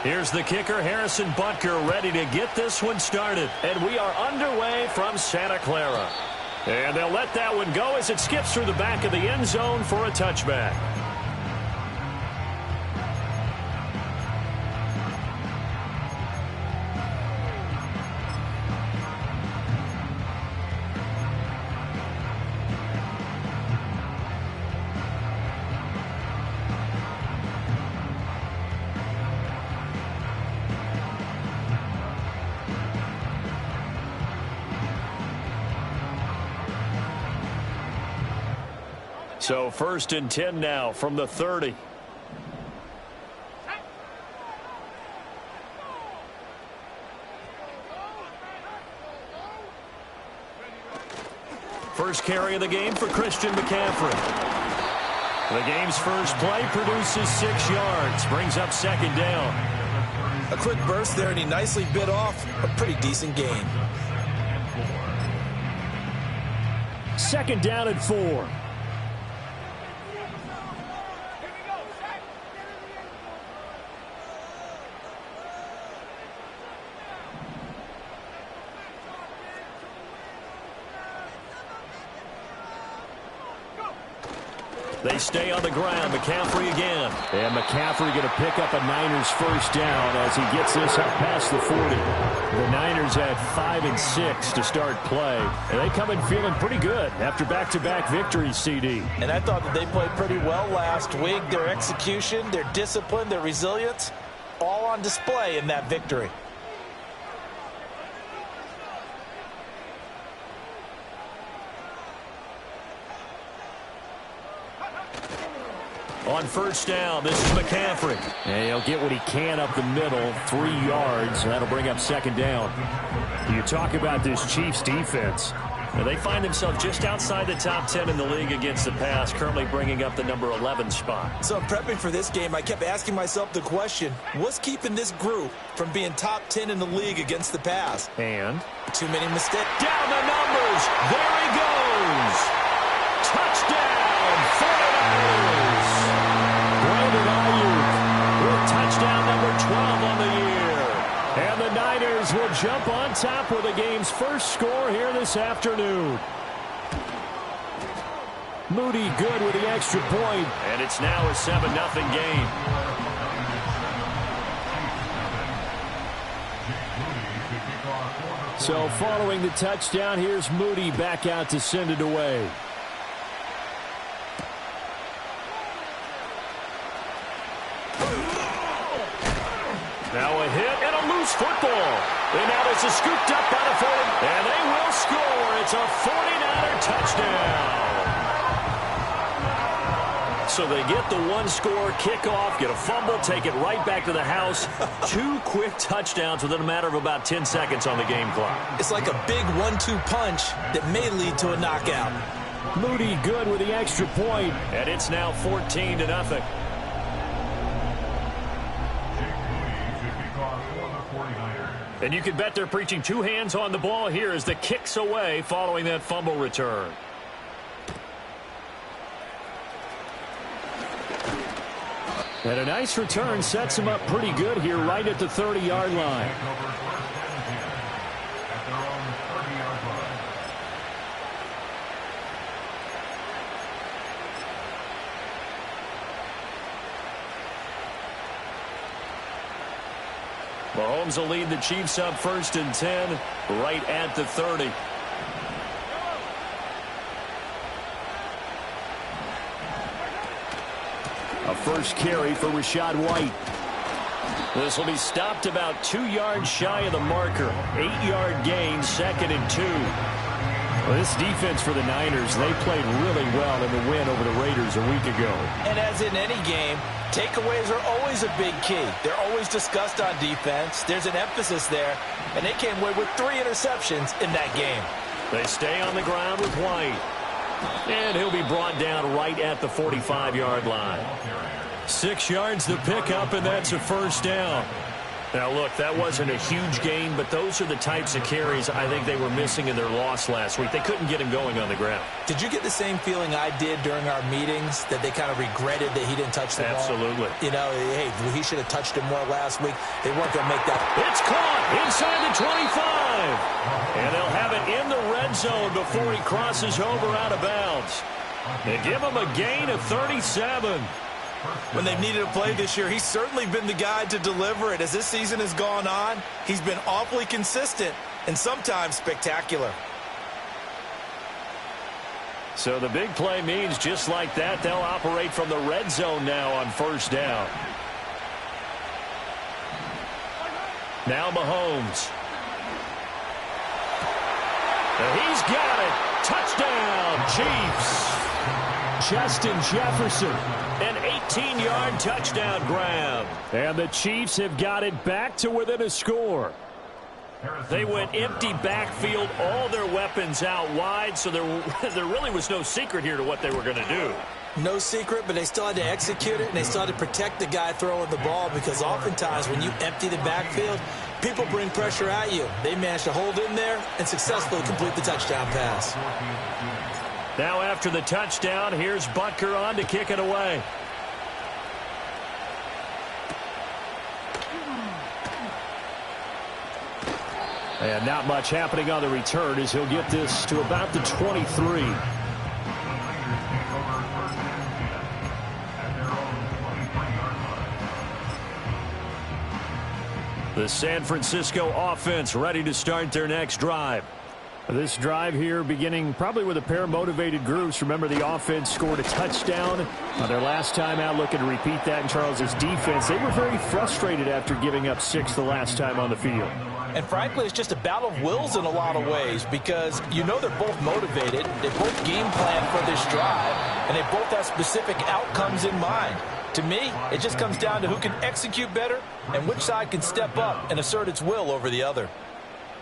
Here's the kicker, Harrison Butker, ready to get this one started. And we are underway from Santa Clara. And they'll let that one go as it skips through the back of the end zone for a touchback. So 1st and 10 now from the 30. First carry of the game for Christian McCaffrey. The game's first play produces 6 yards, brings up 2nd down. A quick burst there, and he nicely bit off a pretty decent gain. 2nd down and 4. They stay on the ground. McCaffrey again. And McCaffrey going to pick up a Niners first down as he gets this up past the 40. The Niners had 5 and 6 to start play. And they come in feeling pretty good after back-to-back victories, CD. And I thought that they played pretty well last week. Their execution, their discipline, their resilience, all on display in that victory. On first down, this is McCaffrey. And he'll get what he can up the middle, 3 yards. That'll bring up 2nd down. You talk about this Chiefs defense. Now, they find themselves just outside the top 10 in the league against the pass, currently bringing up the number 11 spot. So prepping for this game, I kept asking myself the question, what's keeping this group from being top 10 in the league against the pass? And? Too many mistakes. Down the numbers. There he goes. Touchdown, 49ers. Brandon Ayuk with touchdown number 12 on the year. And the Niners will jump on top with the game's first score here this afternoon. Moody good with the extra point. And it's now a 7-0 game. So following the touchdown, here's Moody back out to send it away. Now a hit and a loose football. And now this is scooped up by the 40. And they will score. It's a 49er touchdown. So they get the one-score kickoff, get a fumble, take it right back to the house. 2 quick touchdowns within a matter of about 10 seconds on the game clock. It's like a big 1-2 punch that may lead to a knockout. Moody good with the extra point. And it's now 14-0. And you can bet they're preaching 2 hands on the ball here as the kick's away following that fumble return. And a nice return sets him up pretty good here right at the 30-yard line. Mahomes will lead the Chiefs up 1st and 10 right at the 30. A first carry for Rachaad White. This will be stopped about 2 yards shy of the marker. 8-yard gain, 2nd and 2. Well, this defense for the Niners, they played really well in the win over the Raiders a week ago. And as in any game, takeaways are always a big key. They're always discussed on defense. There's an emphasis there, and they came away with 3 interceptions in that game. They stay on the ground with White. And he'll be brought down right at the 45-yard line. 6 yards to pick up, and that's a first down. Now, look, that wasn't a huge gain, but those are the types of carries I think they were missing in their loss last week. They couldn't get him going on the ground. Did you get the same feeling I did during our meetings, that they kind of regretted that he didn't touch the ball? Absolutely. You know, hey, he should have touched him more last week. They weren't going to make that. It's caught inside the 25. And they'll have it in the red zone before he crosses over out of bounds. They give him a gain of 37. When they've needed a play this year, he's certainly been the guy to deliver it. As this season has gone on, he's been awfully consistent and sometimes spectacular. So the big play means just like that, they'll operate from the red zone now on first down. Now Mahomes. He's got it. Touchdown, Chiefs. Justin Jefferson. An 18-yard touchdown grab. And the Chiefs have got it back to within a score. They went empty backfield, all their weapons out wide, so there really was no secret here to what they were going to do. No secret, but they still had to execute it, and they still had to protect the guy throwing the ball, because oftentimes when you empty the backfield, people bring pressure at you. They managed to hold in there and successfully complete the touchdown pass. Now after the touchdown, here's Butker on to kick it away. And not much happening on the return as he'll get this to about the 23. The San Francisco offense ready to start their next drive. This drive here beginning probably with a pair of motivated groups. Remember, the offense scored a touchdown on their last time out, looking to repeat that in Charles's defense. They were very frustrated after giving up 6 the last time on the field. And frankly, it's just a battle of wills in a lot of ways, because you know they're both motivated, they both game plan for this drive, and they both have specific outcomes in mind. To me, it just comes down to who can execute better and which side can step up and assert its will over the other.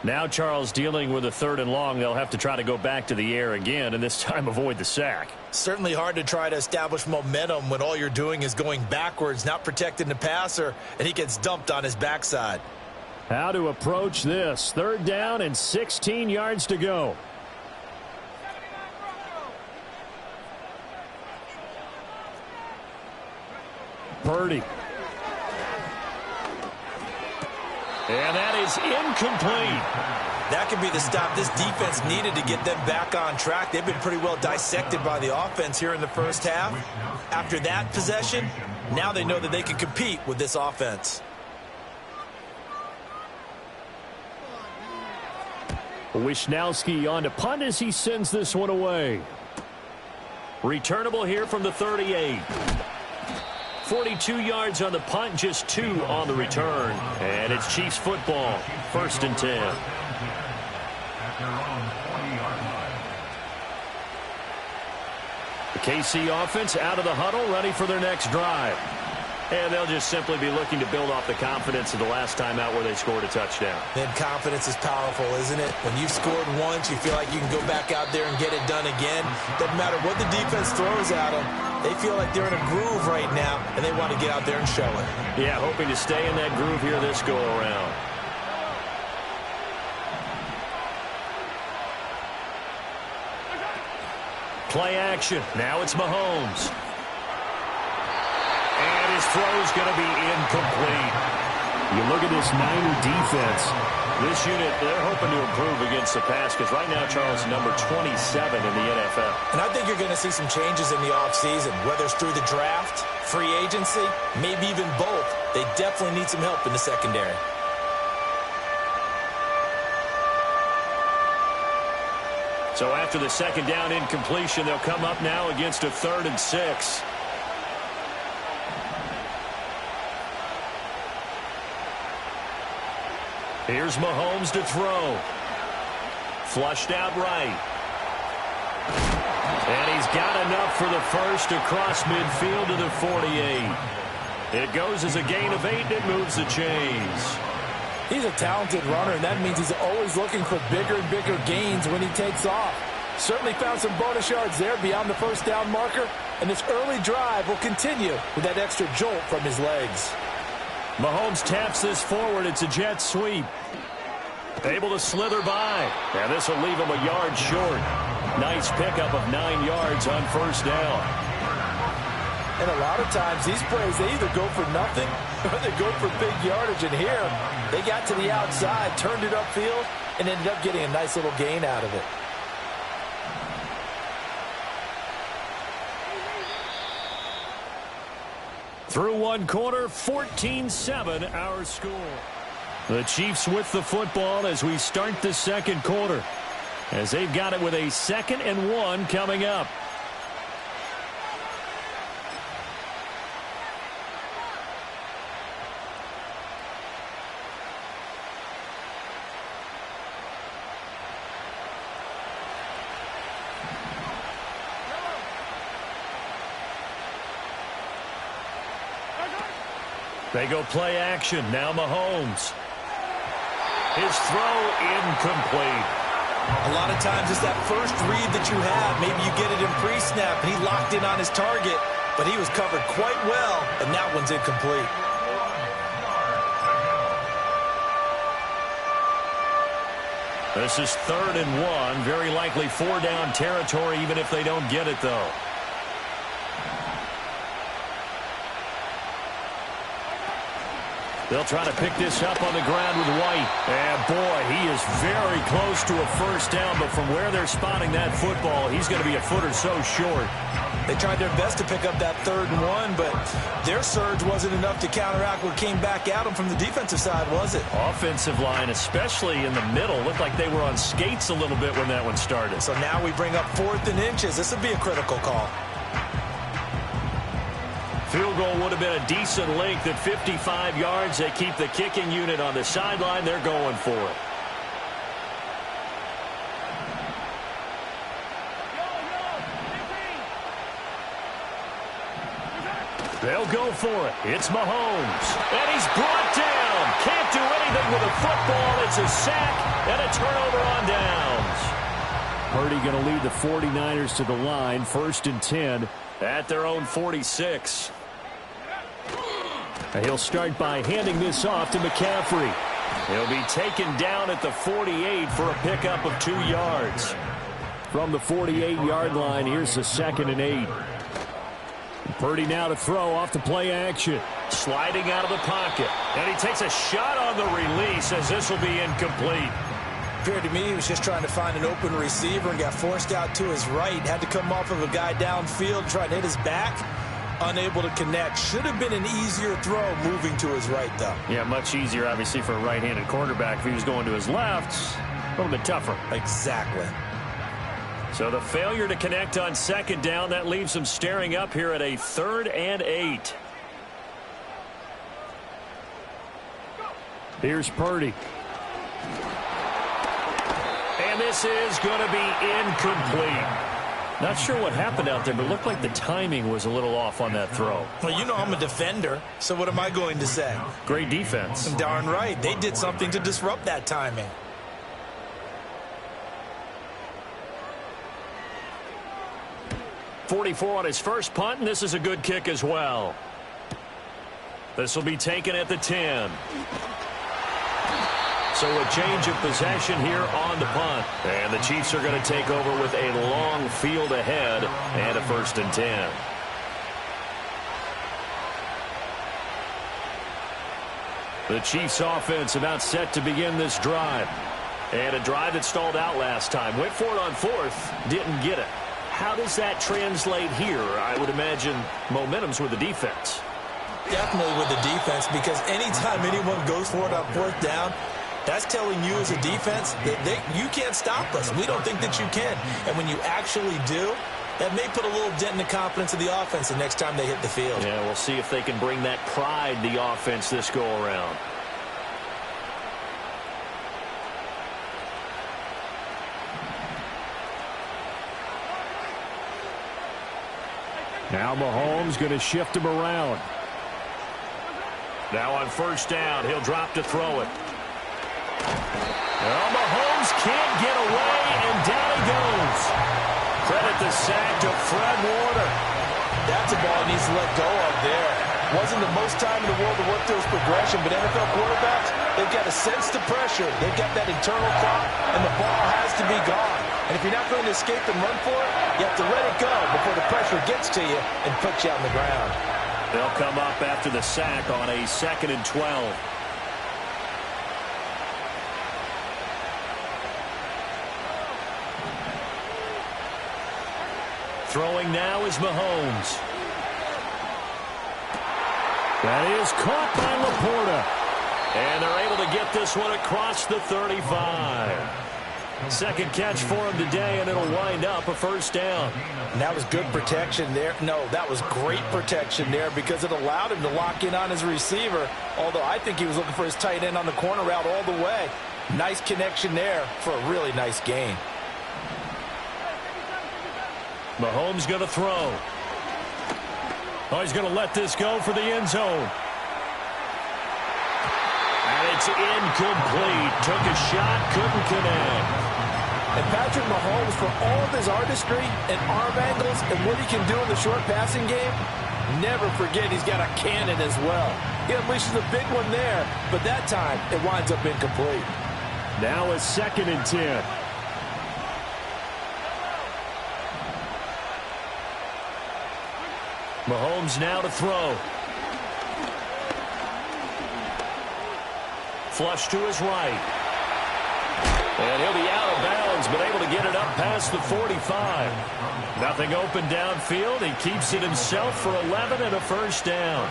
Now Charles dealing with a 3rd and long. They'll have to try to go back to the air again, and this time avoid the sack. Certainly hard to try to establish momentum when all you're doing is going backwards, not protecting the passer, and he gets dumped on his backside. How to approach this. 3rd down and 16 yards to go. Purdy. And that is incomplete. That could be the stop this defense needed to get them back on track. They've been pretty well dissected by the offense here in the first half. After that possession, now they know that they can compete with this offense. Wisnowski on to punt as he sends this one away. Returnable here from the 38. 42 yards on the punt, just 2 on the return. And it's Chiefs football, 1st and 10. The KC offense out of the huddle, ready for their next drive. And they'll just simply be looking to build off the confidence of the last time out where they scored a touchdown. And confidence is powerful, isn't it? When you've scored once, you feel like you can go back out there and get it done again. Doesn't matter what the defense throws at them. They feel like they're in a groove right now, and they want to get out there and show it. Yeah, hoping to stay in that groove here this go-around. Play action. Now it's Mahomes. And his throw is going to be incomplete. You look at this Niner defense. This unit, they're hoping to improve against the pass, because right now, Charles, number 27 in the NFL. And I think you're going to see some changes in the offseason, whether it's through the draft, free agency, maybe even both. They definitely need some help in the secondary. So after the 2nd down incompletion, they'll come up now against a 3rd and 6. Here's Mahomes to throw. Flushed out right. And he's got enough for the first across midfield to the 48. It goes as a gain of 8, and it moves the chains. He's a talented runner, and that means he's always looking for bigger and bigger gains when he takes off. Certainly found some bonus yards there beyond the 1st down marker, and this early drive will continue with that extra jolt from his legs. Mahomes taps this forward. It's a jet sweep. Able to slither by. And this will leave him a yard short. Nice pickup of 9 yards on first down. And a lot of times these plays, they either go for nothing or they go for big yardage. And here, they got to the outside, turned it upfield, and ended up getting a nice little gain out of it. Through one quarter, 14-7 our score. The Chiefs with the football as we start the second quarter, as they've got it with a 2nd and 1 coming up. They go play action. Now Mahomes. His throw incomplete. A lot of times it's that first read that you have. Maybe you get it in pre-snap, and he locked in on his target, but he was covered quite well, and that one's incomplete. This is 3rd and 1. Very likely 4-down territory, even if they don't get it, though. They'll try to pick this up on the ground with White. And, boy, he is very close to a first down, but from where they're spotting that football, he's going to be a foot or so short. They tried their best to pick up that 3rd and 1, but their surge wasn't enough to counteract what came back at them from the defensive side, was it? Offensive line, especially in the middle, looked like they were on skates a little bit when that one started. So now we bring up 4th and inches. This would be a critical call. Field goal would have been a decent length at 55 yards. They keep the kicking unit on the sideline. They're going for it. They'll go for it. It's Mahomes. And he's brought down. Can't do anything with a football. It's a sack and a turnover on downs. Purdy going to lead the 49ers to the line. 1st and 10 at their own 46. He'll start by handing this off to McCaffrey. He'll be taken down at the 48 for a pickup of 2 yards. From the 48-yard line, here's the 2nd and 8. Purdy now to throw off the play action. Sliding out of the pocket. And he takes a shot on the release as this will be incomplete. Appeared to me he was just trying to find an open receiver and got forced out to his right. Had to come off of a guy downfield, trying to hit his back. Unable to connect. Should have been an easier throw moving to his right, though. Yeah, much easier, obviously, for a right-handed quarterback. If he was going to his left, a little bit tougher. Exactly. So the failure to connect on 2nd down, that leaves him staring up here at a 3rd and 8. Here's Purdy. And this is going to be incomplete. Not sure what happened out there, but it looked like the timing was a little off on that throw. Well, you know I'm a defender, so what am I going to say? Great defense. Darn right. They did something to disrupt that timing. .44 on his first punt, and this is a good kick as well. This will be taken at the 10. So a change of possession here on the punt. And the Chiefs are going to take over with a long field ahead and a 1st and 10. The Chiefs offense about set to begin this drive. And a drive that stalled out last time. Went for it on 4th, didn't get it. How does that translate here? I would imagine momentum's with the defense. Definitely with the defense, because anytime anyone goes for it on 4th down, that's telling you as a defense that you can't stop us. We don't think that you can. And when you actually do, that may put a little dent in the confidence of the offense the next time they hit the field. Yeah, we'll see if they can bring that pride to the offense this go-around. Now Mahomes going to shift him around. Now on 1st down, he'll drop to throw it. Well, Mahomes can't get away, and down he goes. Credit the sack to Fred Warner. That's a ball he needs to let go of there. Wasn't the most time in the world to work through his progression, but NFL quarterbacks, they've got to sense the pressure. They've got that internal clock, and the ball has to be gone. And if you're not going to escape and run for it, you have to let it go before the pressure gets to you and puts you on the ground. They'll come up after the sack on a 2nd and 12. Throwing now is Mahomes. That is caught by Laporta. And they're able to get this one across the 35. Second catch for him today, and it'll wind up a first down. And that was good protection there. No, that was great protection there because it allowed him to lock in on his receiver, although I think he was looking for his tight end on the corner route all the way. Nice connection there for a really nice gain. Mahomes going to throw. Oh, he's going to let this go for the end zone. And it's incomplete. Took a shot, couldn't connect. And Patrick Mahomes, for all of his artistry and arm angles and what he can do in the short passing game, never forget he's got a cannon as well. He unleashes a big one there, but that time it winds up incomplete. Now a 2nd and 10. Mahomes now to throw. Flush to his right. And he'll be out of bounds, but able to get it up past the 45. Nothing open downfield. He keeps it himself for 11 and a first down.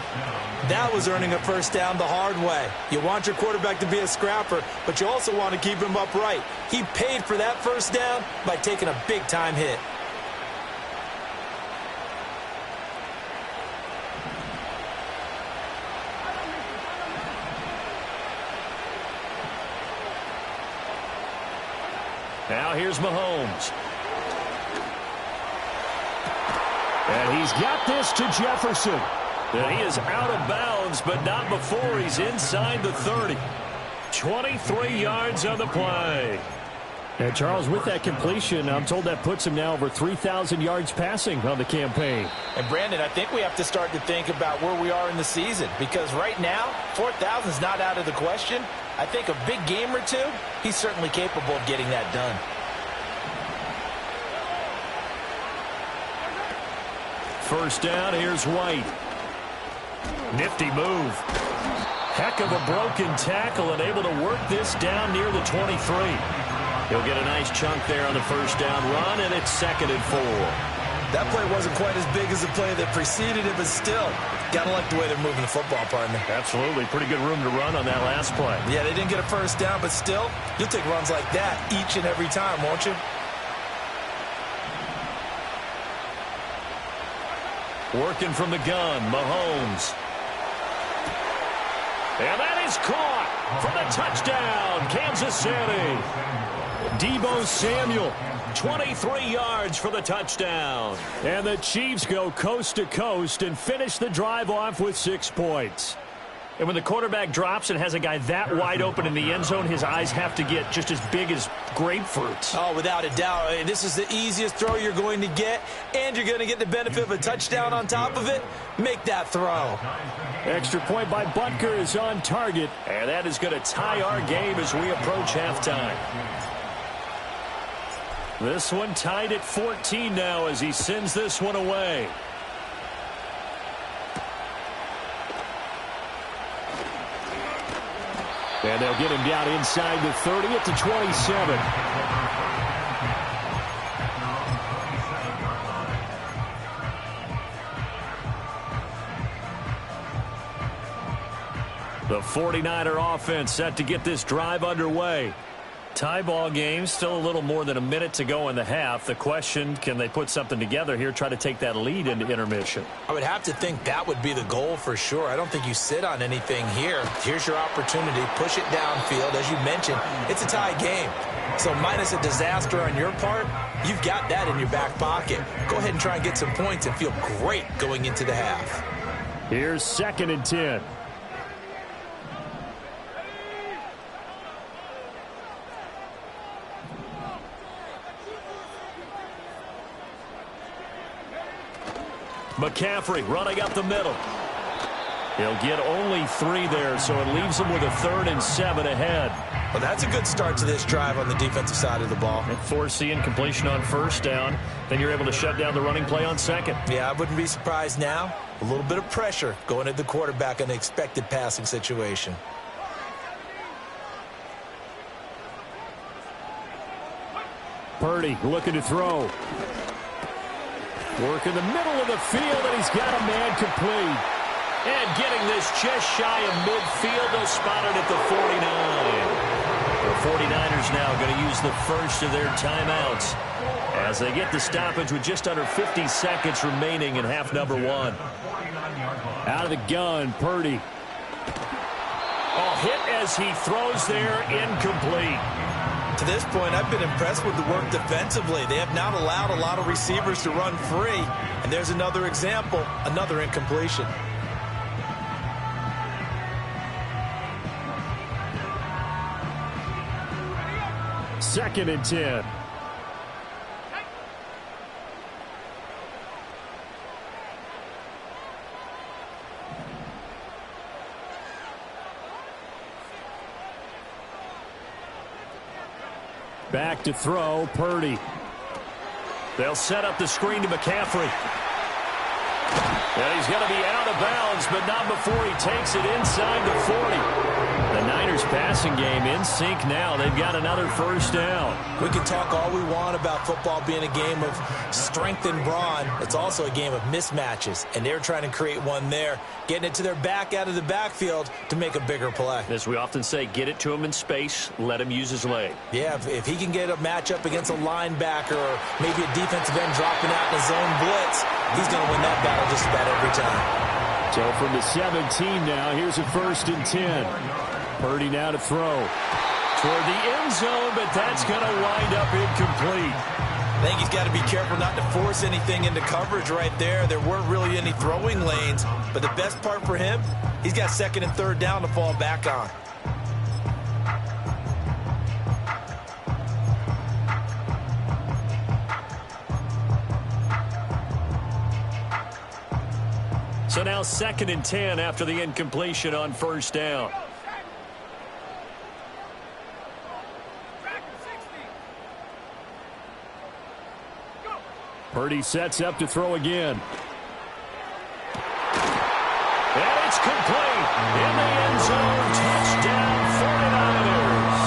That was earning a first down the hard way. You want your quarterback to be a scrapper, but you also want to keep him upright. He paid for that first down by taking a big-time hit. Now here's Mahomes. And he's got this to Jefferson. And he is out of bounds, but not before he's inside the 30. 23 yards on the play. And Charles, with that completion, I'm told that puts him now over 3,000 yards passing on the campaign. And Brandon, I think we have to start to think about where we are in the season, because right now, 4,000 is not out of the question. I think a big game or two, he's certainly capable of getting that done. First down, here's White. Nifty move. Heck of a broken tackle and able to work this down near the 23. He'll get a nice chunk there on the first down run, and it's 2nd and 4. That play wasn't quite as big as the play that preceded it, but still, gotta like the way they're moving the football, partner. Absolutely. Pretty good room to run on that last play. Yeah, they didn't get a first down, but still, you'll take runs like that each and every time, won't you? Working from the gun, Mahomes. And that is caught for the touchdown, Kansas City. Deebo Samuel, 23 yards for the touchdown. And the Chiefs go coast to coast and finish the drive off with 6 points. And when the quarterback drops and has a guy that wide open in the end zone, his eyes have to get just as big as grapefruits. Oh, without a doubt. This is the easiest throw you're going to get, and you're going to get the benefit of a touchdown on top of it. Make that throw. Extra point by Butker is on target, and that is going to tie our game as we approach halftime. This one tied at 14 now as he sends this one away. And they'll get him down inside the 30 at the 27. The 49er offense set to get this drive underway. Tie ball game, still a little more than a minute to go in the half. The question, can they put something together here, try to take that lead into intermission? I would have to think that would be the goal for sure. I don't think you sit on anything here. Here's your opportunity. Push it downfield. As you mentioned, it's a tie game. So minus a disaster on your part, you've got that in your back pocket. Go ahead and try and get some points and feel great going into the half. Here's 2nd and 10. McCaffrey running up the middle. He'll get only 3 there, so it leaves him with a 3rd and 7 ahead. Well, that's a good start to this drive on the defensive side of the ball. And force the incompletion on 1st down. Then you're able to shut down the running play on 2nd. Yeah, I wouldn't be surprised now. A little bit of pressure going at the quarterback in an expected passing situation. Purdy looking to throw. Work in the middle of the field, and he's got a man complete. And getting this just shy of midfield, they'll spot it at the 49. The 49ers now going to use the first of their timeouts as they get the stoppage with just under 50 seconds remaining in half number 1. Out of the gun, Purdy. Hit as he throws there, incomplete. To this point, I've been impressed with the work defensively. They have not allowed a lot of receivers to run free. And there's another example, another incompletion. Second and 10. Back to throw, Purdy. They'll set up the screen to McCaffrey. And he's going to be out of bounds, but not before he takes it inside the 40. The Niners passing game in sync now. They've got another 1st down. We can talk all we want about football being a game of strength and brawn. It's also a game of mismatches, and they're trying to create one there, getting it to their back out of the backfield to make a bigger play. As we often say, get it to him in space, let him use his leg. Yeah, if he can get a matchup against a linebacker or maybe a defensive end dropping out in a zone blitz, he's going to win that battle just about every time. So from the 17 now, here's a 1st and 10. Purdy now to throw toward the end zone, but that's going to wind up incomplete. I think he's got to be careful not to force anything into coverage right there. There weren't really any throwing lanes, but the best part for him, he's got 2nd and 3rd down to fall back on. So now 2nd and 10 after the incompletion on 1st down. Purdy sets up to throw again. And it's complete. In the end zone, touchdown 49ers.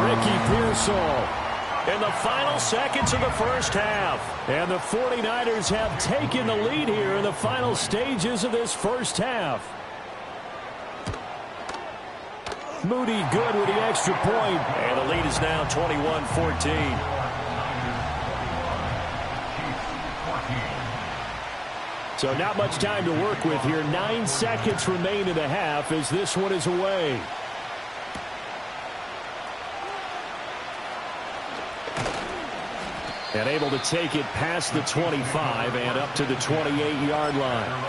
Ricky Pearsall in the final seconds of the 1st half. And the 49ers have taken the lead here in the final stages of this 1st half. Moody good with the extra point. And the lead is now 21-14. So not much time to work with here. 9 seconds remain in the half as this one is away. And able to take it past the 25 and up to the 28-yard line.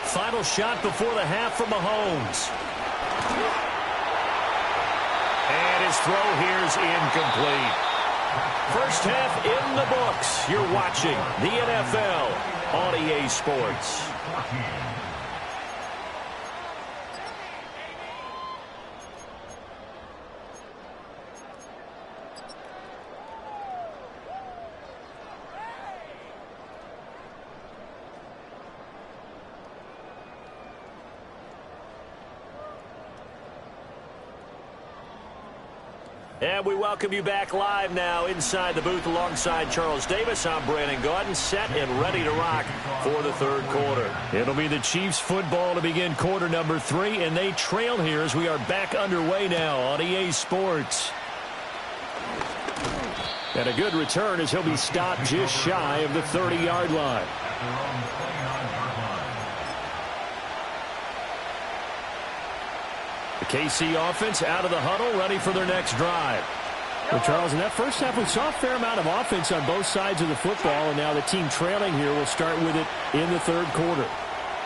Final shot before the half from Mahomes. And his throw here is incomplete. 1st half in the books. You're watching the NFL on EA Sports. And we welcome you back live now inside the booth alongside Charles Davis. I'm Brandon Gaudin, set and ready to rock for the 3rd quarter. It'll be the Chiefs football to begin quarter number 3, and they trail here as we are back underway now on EA Sports. And a good return as he'll be stopped just shy of the 30-yard line. The KC offense out of the huddle, ready for their next drive. Well, Charles, in that 1st half, we saw a fair amount of offense on both sides of the football, and now the team trailing here will start with it in the 3rd quarter.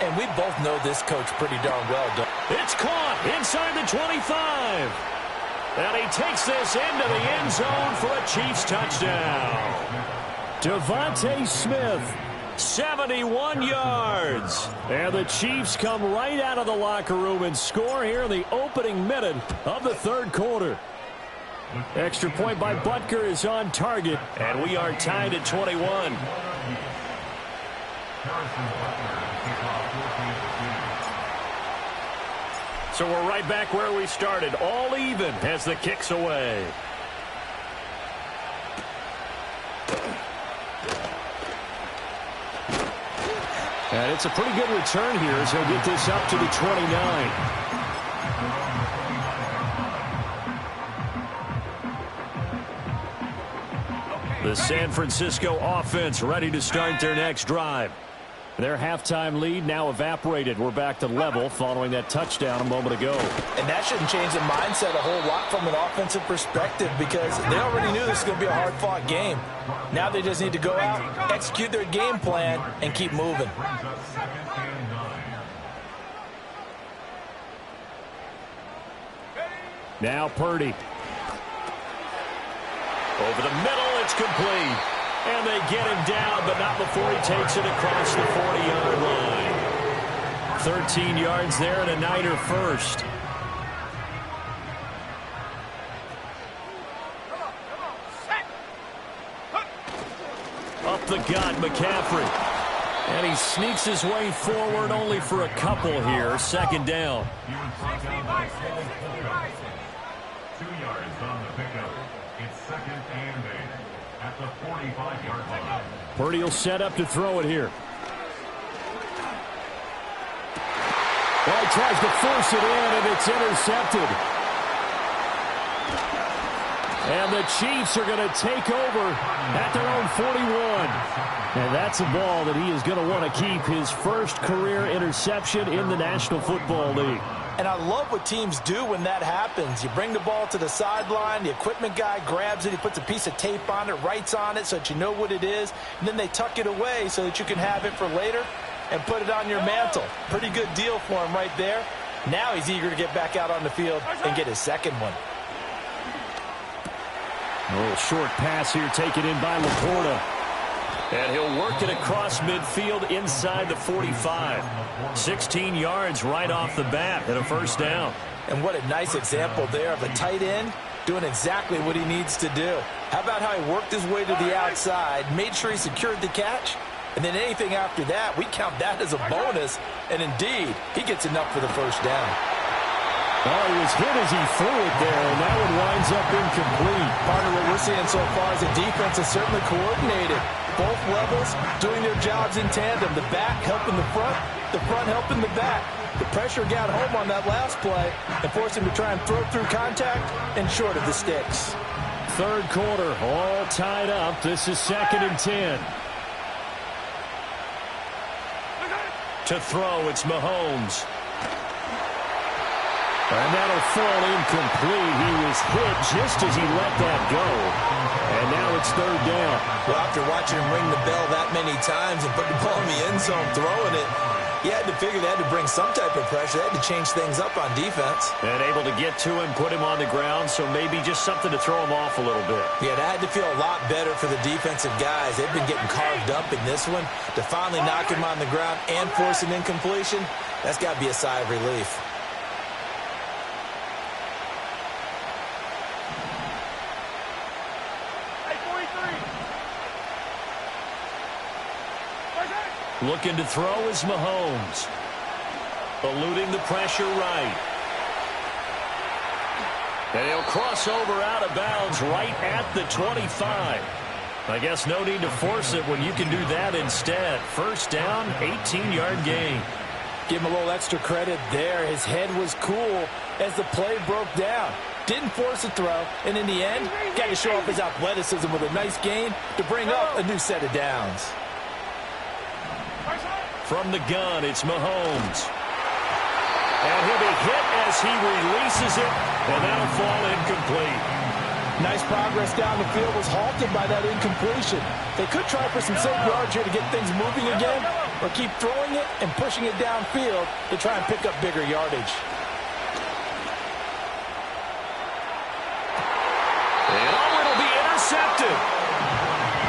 And we both know this coach pretty darn well, don't we? It's caught inside the 25. And he takes this into the end zone for a Chiefs touchdown. Devontae Smith, 71 yards. And the Chiefs come right out of the locker room and score here in the opening minute of the third quarter. Extra point by Butker is on target, and we are tied at 21. So we're right back where we started, all even as the kick's away. And it's a pretty good return here as he'll get this up to the 29. The San Francisco offense ready to start their next drive. Their halftime lead now evaporated. We're back to level following that touchdown a moment ago. And that shouldn't change the mindset a whole lot from an offensive perspective because they already knew this was going to be a hard-fought game. Now they just need to go out, execute their game plan, and keep moving. Now Purdy. Over the middle, it's complete. And they get him down, but not before he takes it across the 40-yard line. 13 yards there and a Niner first. Up the gut, McCaffrey. And he sneaks his way forward only for a couple here. Second down. 2 yards on the pickup. It's second and 8 at the 45-yard line. Purdy will set up to throw it here. Well, he tries to force it in, and it's intercepted. And the Chiefs are going to take over at their own 41. And that's a ball that he is going to want to keep, his first career interception in the National Football League. And I love what teams do when that happens. You bring the ball to the sideline, the equipment guy grabs it, he puts a piece of tape on it, writes on it so that you know what it is, and then they tuck it away so that you can have it for later and put it on your mantle. Pretty good deal for him right there. Now he's eager to get back out on the field and get his second one. A little short pass here taken in by Laporta. And he'll work it across midfield inside the 45. 16 yards right off the bat and a first down. And what a nice example there of a tight end doing exactly what he needs to do. How about how he worked his way to the outside, made sure he secured the catch, and then anything after that, we count that as a bonus. And indeed, he gets enough for the first down. Oh, he was hit as he threw it there, and that one winds up incomplete. Partner, what we're seeing so far is the defense is certainly coordinated. Both levels doing their jobs in tandem. The back helping the front helping the back. The pressure got home on that last play and forced him to try and throw through contact and short of the sticks. Third quarter, all tied up. This is 2nd and 10. To throw, it's Mahomes. And that'll fall incomplete. He was hit just as he let that go. And now it's third down. Well, after watching him ring the bell that many times and put the ball in the end zone throwing it, he had to figure they had to bring some type of pressure. They had to change things up on defense. And able to get to him, put him on the ground, so maybe just something to throw him off a little bit. Yeah, that had to feel a lot better for the defensive guys. They've been getting carved up in this one. To finally knock him on the ground and force an incompletion, that's got to be a sigh of relief. Looking to throw is Mahomes. Eluding the pressure right. And he'll cross over out of bounds right at the 25. I guess no need to force it when you can do that instead. First down, 18-yard gain. Give him a little extra credit there. His head was cool as the play broke down. Didn't force a throw, and in the end, got to show off his athleticism with a nice gain to bring up a new set of downs. From the gun, it's Mahomes. And he'll be hit as he releases it, and that'll fall incomplete. Nice progress down the field was halted by that incompletion. They could try for some safe yards here to get things moving again, or keep throwing it and pushing it downfield to try and pick up bigger yardage. And it'll be intercepted.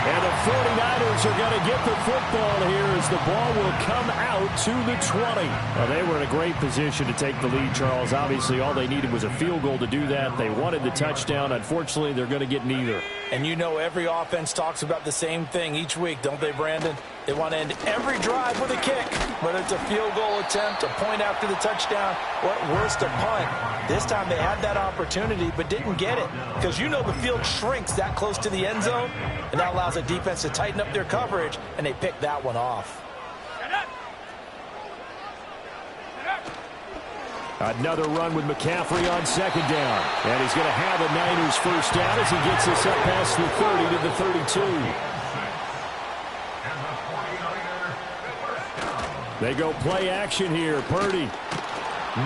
And the 49ers are going to get the football here as the ball will come out to the 20. Well, they were in a great position to take the lead, Charles. Obviously, all they needed was a field goal to do that. They wanted the touchdown. Unfortunately, they're going to get neither. And you know every offense talks about the same thing each week, don't they, Brandon? They want to end every drive with a kick, whether it's a field goal attempt, a point after the touchdown, or at worst a punt. This time they had that opportunity but didn't get it because you know the field shrinks that close to the end zone, and that allows the defense to tighten up their coverage, and they picked that one off. Another run with McCaffrey on second down. And he's going to have a Niners first down as he gets us up past the 30 to the 32. They go play action here. Purdy.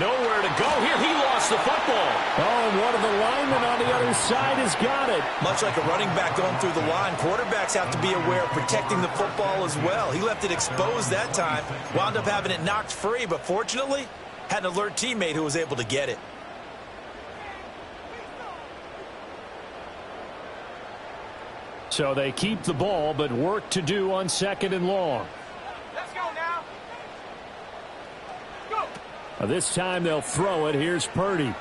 Nowhere to go here. He lost the football. Oh, and one of the linemen on the other side has got it. Much like a running back going through the line, quarterbacks have to be aware of protecting the football as well. He left it exposed that time, wound up having it knocked free, but fortunately, had an alert teammate who was able to get it. So they keep the ball, but work to do on second and long. Let's go now. Go. This time they'll throw it. Here's Purdy.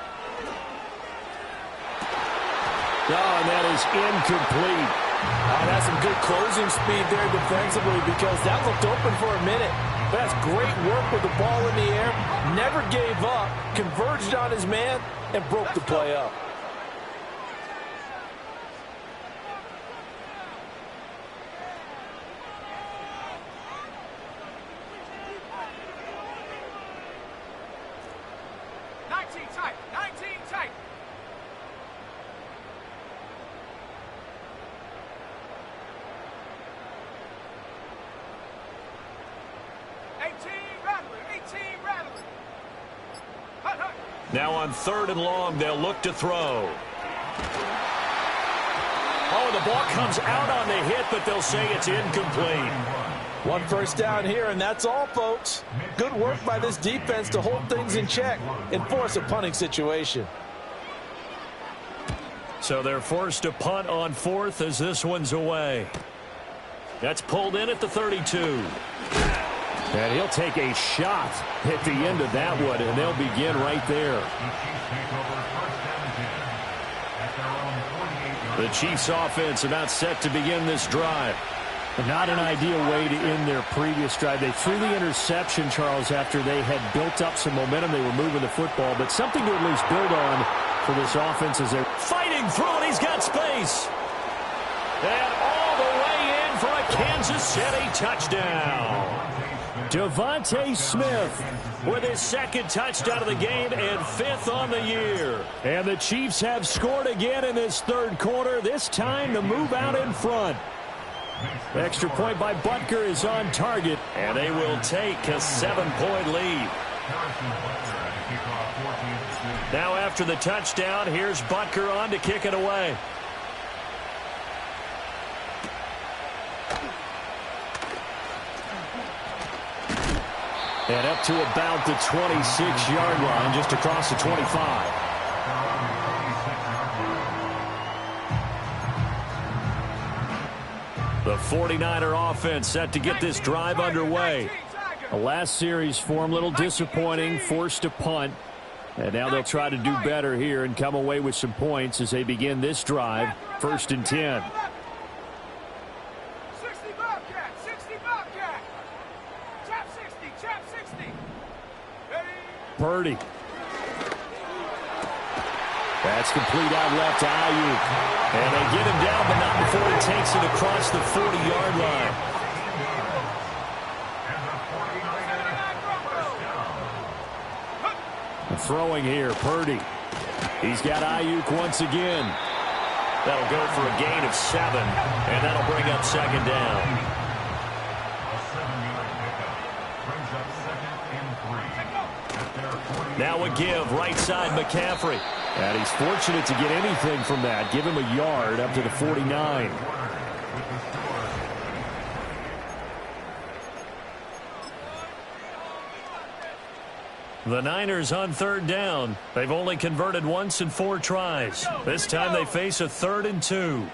Oh, and that is incomplete. Oh, that's some good closing speed there defensively because that looked open for a minute. But that's great work with the ball in the air. Never gave up, converged on his man, and broke the play up. Now on third and long, they'll look to throw. Oh, the ball comes out on the hit, but they'll say it's incomplete. One first down here, and that's all, folks. Good work by this defense to hold things in check and force a punting situation. So they're forced to punt on fourth as this one's away. That's pulled in at the 32. And he'll take a shot at the end of that one, and they'll begin right there. The Chiefs offense about set to begin this drive. Not an ideal way to end their previous drive. They threw the interception, Charles, after they had built up some momentum. They were moving the football, but something to at least build on for this offense as they're fighting through, and he's got space. And all the way in for a Kansas City touchdown. Devontae Smith with his second touchdown of the game and fifth on the year. And the Chiefs have scored again in this third quarter. This time the move out in front. Extra point by Butker is on target. And they will take a 7-point lead. Now after the touchdown, here's Butker on to kick it away. And up to about the 26-yard line, just across the 25. The 49er offense set to get this drive underway. The last series for them, a little disappointing, forced to punt. And now they'll try to do better here and come away with some points as they begin this drive, 1st and 10. Purdy. That's complete out left to Ayuk. And they get him down, but not before he takes it across the 40-yard line. Throwing here, Purdy. He's got Ayuk once again. That'll go for a gain of 7, and that'll bring up second down. Now a give, right side McCaffrey. And he's fortunate to get anything from that. Give him a yard up to the 49. The Niners on third down. They've only converted once in 4 tries. This time they face a 3rd and 2.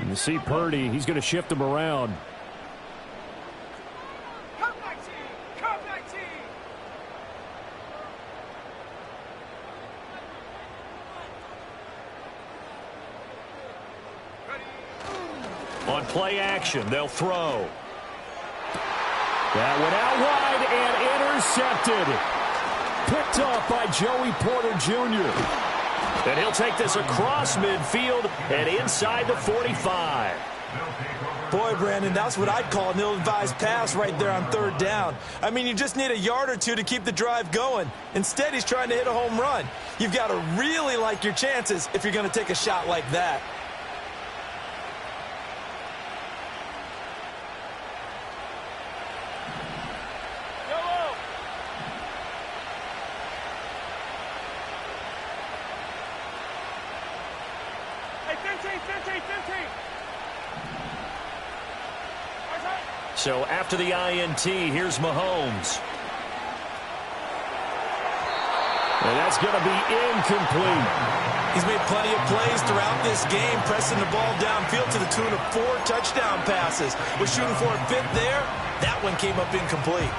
And you see Purdy, he's going to shift him around. Come back team! Come back team! On play action, they'll throw. That went out wide and intercepted. Picked off by Joey Porter Jr. And he'll take this across midfield and inside the 45. Boy, Brandon, that's what I'd call an ill-advised pass right there on 3rd down. I mean, you just need a yard or two to keep the drive going. Instead, he's trying to hit a home run. You've got to really like your chances if you're going to take a shot like that. So after the INT, here's Mahomes. And that's going to be incomplete. He's made plenty of plays throughout this game, pressing the ball downfield to the tune of 4 touchdown passes. We're shooting for a 5th there. That one came up incomplete.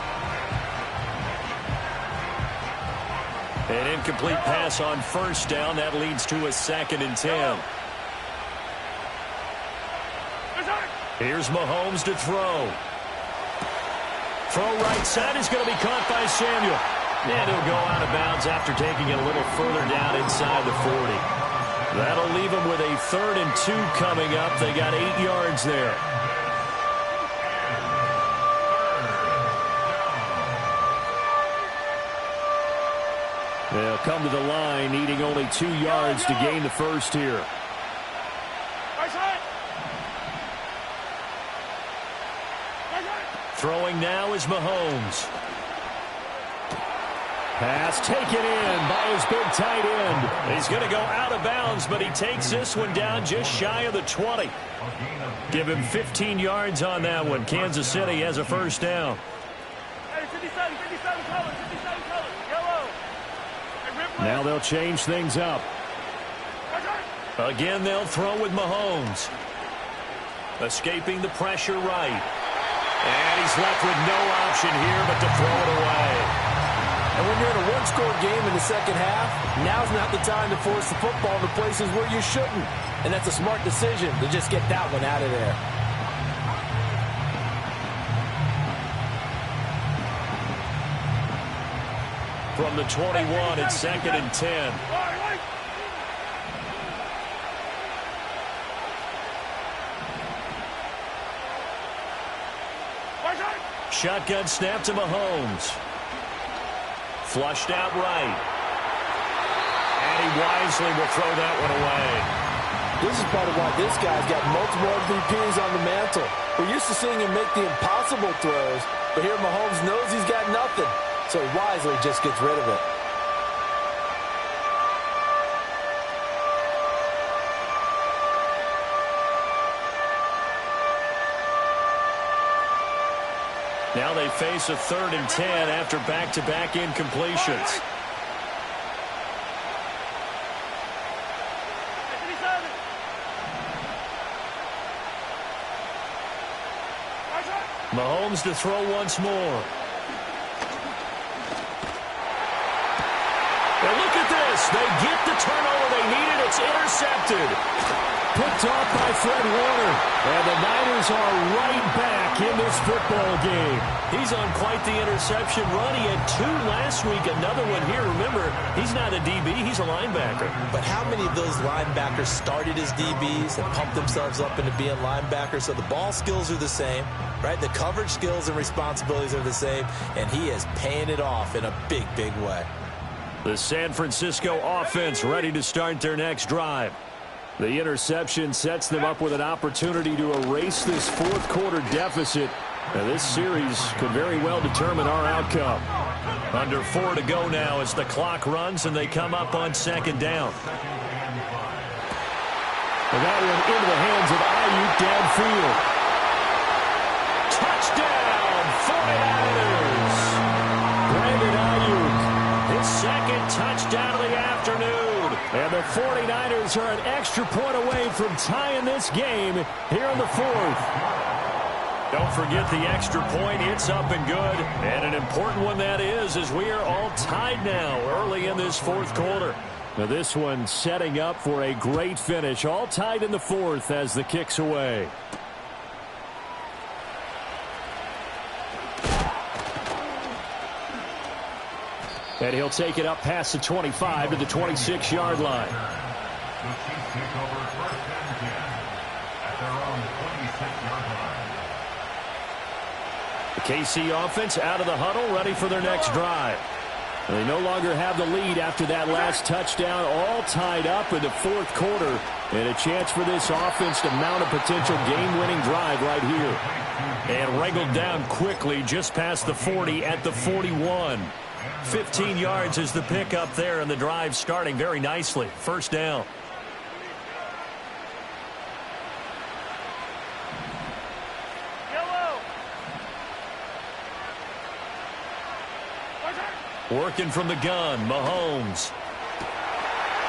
An incomplete pass on 1st down. That leads to a 2nd and 10. Here's Mahomes to throw. Throw right side is going to be caught by Samuel. And he'll go out of bounds after taking it a little further down inside the 40. That'll leave him with a 3rd and 2 coming up. They got 8 yards there. They'll come to the line, needing only 2 yards to gain the first here. Throwing now is Mahomes. Pass taken in by his big tight end. He's going to go out of bounds, but he takes this one down just shy of the 20. Give him 15 yards on that one. Kansas City has a 1st down. Now they'll change things up. Again, they'll throw with Mahomes. Escaping the pressure right. And he's left with no option here but to throw it away. And when you're in a one-score game in the second half, now's not the time to force the football into places where you shouldn't. And that's a smart decision to just get that one out of there. From the 21, it's 2nd and 10. Shotgun snap to Mahomes. Flushed out right. And he wisely will throw that one away. This is part of why this guy's got multiple MVPs on the mantle. We're used to seeing him make the impossible throws, but here Mahomes knows he's got nothing, so he wisely just gets rid of it. Now they face a 3rd and 10 after back-to-back incompletions. Mahomes to throw once more. And look at this. They get the turnover they needed. It's intercepted. Picked off by Fred Warner. And the Niners are right back in this football game. He's on quite the interception run. He had 2 last week. Another one here. Remember, he's not a DB. He's a linebacker. But how many of those linebackers started as DBs and pumped themselves up into being linebackers? So the ball skills are the same, right? The coverage skills and responsibilities are the same. And he is paying it off in a big, big way. The San Francisco offense ready to start their next drive. The interception sets them up with an opportunity to erase this 4th quarter deficit. Now, this series could very well determine our outcome. Under 4 to go now as the clock runs and they come up on 2nd down. And that one into the hands of Ayuk downfield. Touchdown, 49ers! 49ers are an extra point away from tying this game here in the fourth. Don't forget the extra point. It's up and good. And an important one that is, as we are all tied now early in this fourth quarter. Now this one setting up for a great finish. All tied in the fourth as the kick's away. And he'll take it up past the 25 to the 26-yard line. The Chiefs take over first and 10 at their own 26-yard line. The KC offense out of the huddle, ready for their next drive. They no longer have the lead after that last touchdown, all tied up in the fourth quarter, and a chance for this offense to mount a potential game-winning drive right here. And wrangled down quickly just past the 40 at the 41. 15 yards is the pickup there, and the drive starting very nicely. First down. Working from the gun, Mahomes.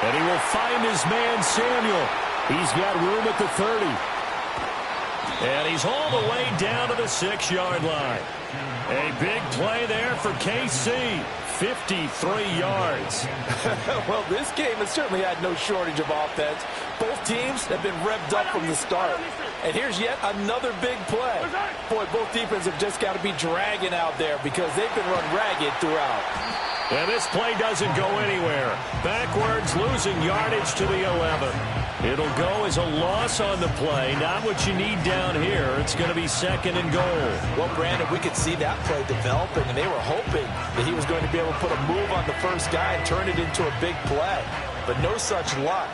And he will find his man, Samuel. He's got room at the 30. And he's all the way down to the 6-yard line. A big play there for KC. 53 yards. Well, this game has certainly had no shortage of offense. Both teams have been revved up from the start. And here's yet another big play. Boy, both defenses have just got to be dragging out there because they've been run ragged throughout. And this play doesn't go anywhere. Backwards, losing yardage to the 11. It'll go as a loss on the play. Not what you need down here. It's going to be second and goal. Well, Brandon, we could see that play developing, and they were hoping that he was going to be able to put a move on the first guy and turn it into a big play. But no such luck.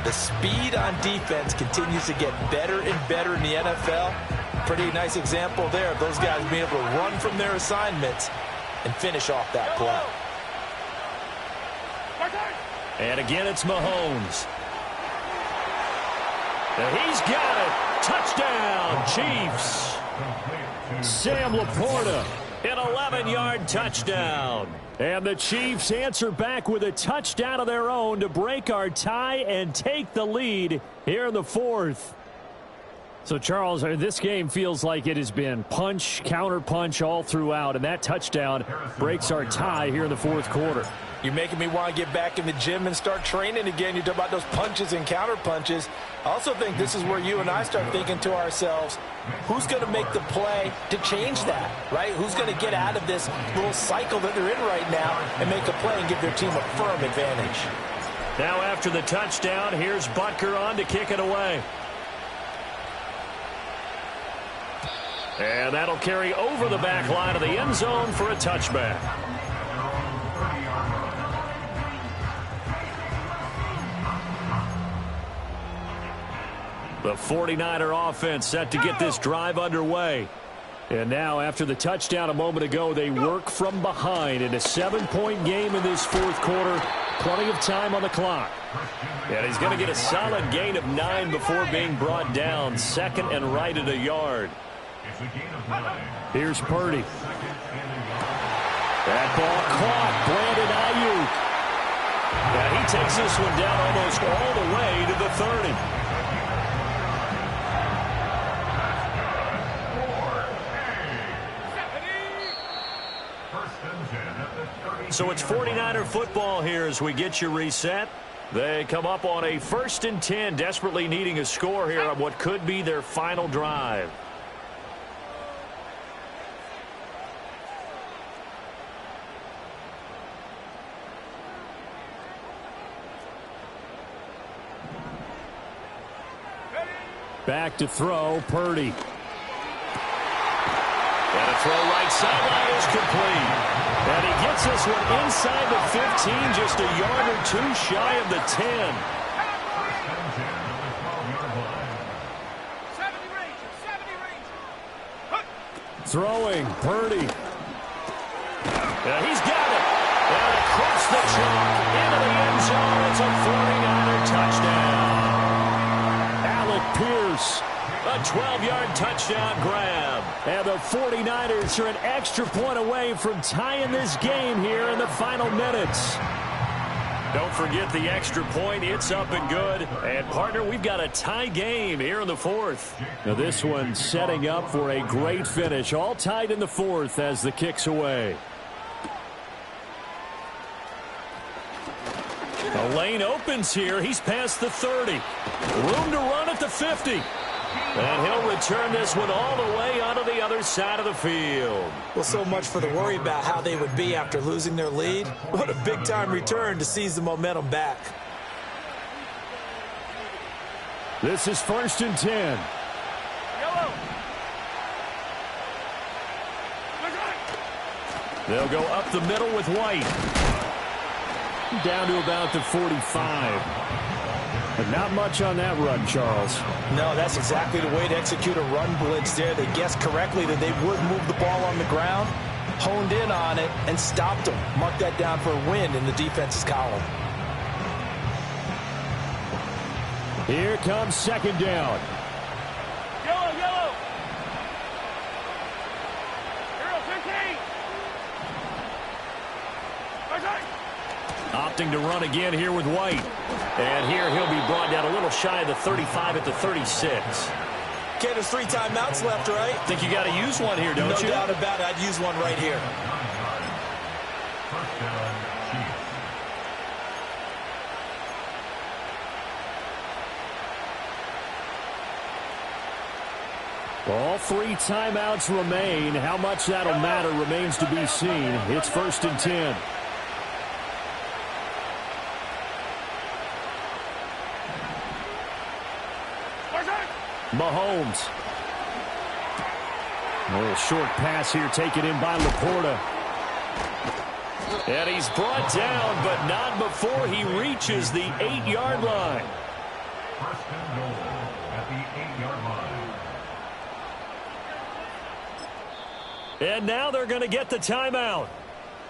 The speed on defense continues to get better and better in the NFL. Pretty nice example there of those guys being able to run from their assignments and finish off that play. And again, it's Mahomes. And he's got it. Touchdown, Chiefs. Sam Laporta, an 11-yard touchdown. And the Chiefs answer back with a touchdown of their own to break our tie and take the lead here in the fourth. So, Charles, this game feels like it has been punch, counter punch all throughout, and that touchdown breaks our tie here in the fourth quarter. You're making me want to get back in the gym and start training again. You talk about those punches and counter punches. I also think this is where you and I start thinking to ourselves, who's going to make the play to change that, right? Who's going to get out of this little cycle that they're in right now and make a play and give their team a firm advantage? Now after the touchdown, here's Butker on to kick it away. And that'll carry over the back line of the end zone for a touchback. The 49er offense set to get this drive underway. And now, after the touchdown a moment ago, they work from behind in a 7-point game in this fourth quarter. Plenty of time on the clock. And he's going to get a solid gain of 9 before being brought down. Second and right at a yard. Here's Purdy. That ball caught. Brandon Ayuk. And he takes this one down almost all the way to the 30. So it's 49er football here as we get you reset. They come up on a 1st and 10, desperately needing a score here on what could be their final drive. Back to throw, Purdy. And a throw right sideline is complete. And he gets this one inside the 15, just a yard or two shy of the 10. Throwing, Purdy. And he's got it. And across the chalk into the end zone. It's a 49er touchdown. Alec Pierce. A 12-yard touchdown grab. And the 49ers are an extra point away from tying this game here in the final minutes. Don't forget the extra point. It's up and good. And, partner, we've got a tie game here in the fourth. Now, this one setting up for a great finish. All tied in the fourth as the kick's away. The lane opens here. He's past the 30. Room to run at the 50. And he'll return this one all the way onto the other side of the field. Well, so much for the worry about how they would be after losing their lead. What a big-time return to seize the momentum back. This is 1st and 10. Yellow. They'll go up the middle with White. Down to about the 45. But not much on that run, Charles. No, that's exactly the way to execute a run blitz there. They guessed correctly that they would move the ball on the ground, honed in on it, and stopped them. Mark that down for a win in the defense's column. Here comes 2nd down. Yellow, yellow. Hero 15. Opting to run again here with White. And here he'll be brought down a little shy of the 35 at the 36. Okay, there's 3 timeouts left, right? Think you got to use one here, don't you? No doubt about it. I'd use one right here. First down, Chiefs. All 3 timeouts remain. How much that'll matter remains to be seen. It's 1st and 10. Mahomes. A little short pass here taken in by Laporta. And he's brought down, but not before he reaches the 8-yard line. First and goal at the 8-yard line. And now they're going to get the timeout.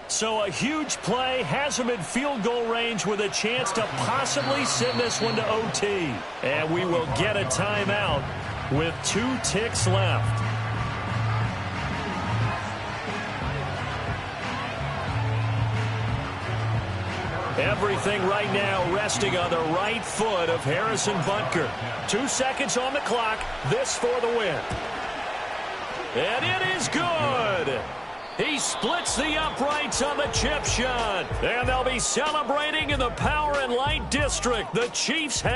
So a huge play has them in field goal range with a chance to possibly send this one to OT. And we will get a timeout with 2 ticks left. Everything right now resting on the right foot of Harrison Butker. 2 seconds on the clock. This for the win. And it is good. He splits the uprights on the chip shot. And they'll be celebrating in the Power and Light District. The Chiefs have